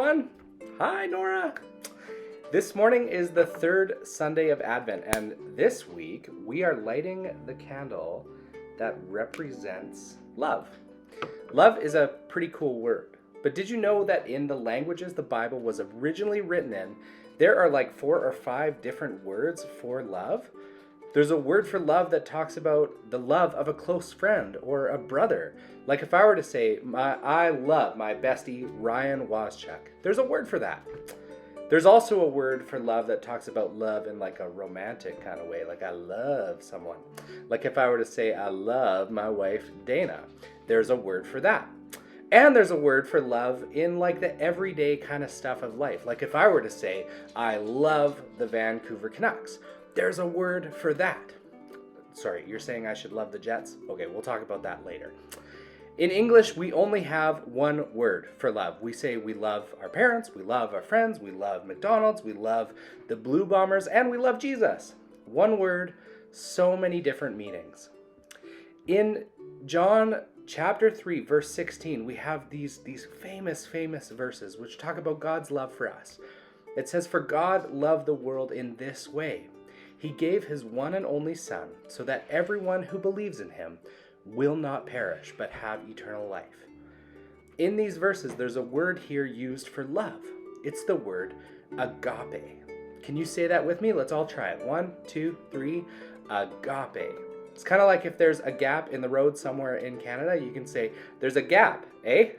everyone. Hi, Nora. This morning is the third Sunday of Advent, and this week we are lighting the candle that represents love. Love is a pretty cool word, but did you know that in the languages the Bible was originally written in, there are like 4 or 5 different words for love? There's a word for love that talks about the love of a close friend or a brother. Like if I were to say, I love my bestie Ryan Wozchuk, there's a word for that. There's also a word for love that talks about love in like a romantic kind of way, like I love someone. Like if I were to say, I love my wife Dana, there's a word for that. And there's a word for love in like the everyday kind of stuff of life. Like if I were to say, I love the Vancouver Canucks, there's a word for that. Sorry, you're saying I should love the Jets? Okay, we'll talk about that later. In English, we only have one word for love. We say we love our parents, we love our friends, we love McDonald's, we love the Blue Bombers, and we love Jesus. One word, so many different meanings. In John chapter 3, verse 16, we have these famous verses which talk about God's love for us. It says, "For God loved the world in this way. He gave his one and only Son, so that everyone who believes in him will not perish, but have eternal life." In these verses, there's a word here used for love. It's the word agape. Can you say that with me? Let's all try it. 1, 2, 3, agape. It's kind of like if there's a gap in the road somewhere in Canada, you can say, there's a gap, eh?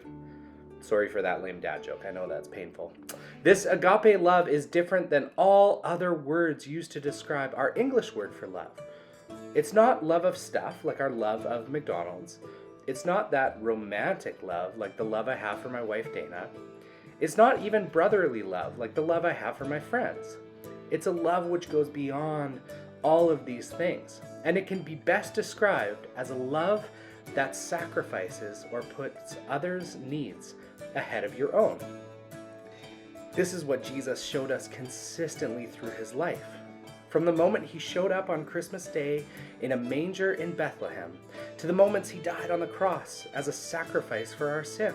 Sorry for that lame dad joke. I know that's painful. This agape love is different than all other words used to describe our English word for love. It's not love of stuff like our love of McDonald's. It's not that romantic love like the love I have for my wife Dana. It's not even brotherly love like the love I have for my friends. It's a love which goes beyond all of these things. And it can be best described as a love that sacrifices or puts others' needs ahead of your own. This is what Jesus showed us consistently through his life. From the moment he showed up on Christmas Day in a manger in Bethlehem, to the moments he died on the cross as a sacrifice for our sin,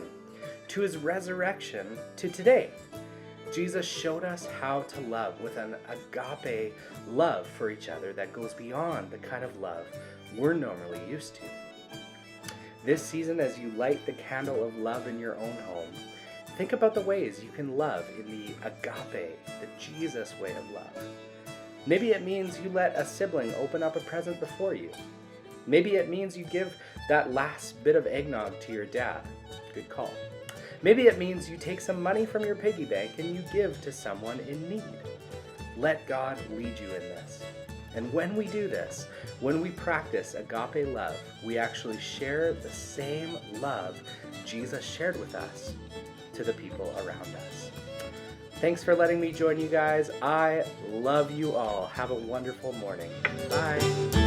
to his resurrection, to today, Jesus showed us how to love with an agape love for each other that goes beyond the kind of love we're normally used to. This season, as you light the candle of love in your own home, think about the ways you can love in the agape, the Jesus way of love. Maybe it means you let a sibling open up a present before you. Maybe it means you give that last bit of eggnog to your dad. Good call. Maybe it means you take some money from your piggy bank and you give to someone in need. Let God lead you in this. And when we do this, when we practice agape love, we actually share the same love Jesus shared with us to the people around us. Thanks for letting me join you guys. I love you all. Have a wonderful morning. Bye.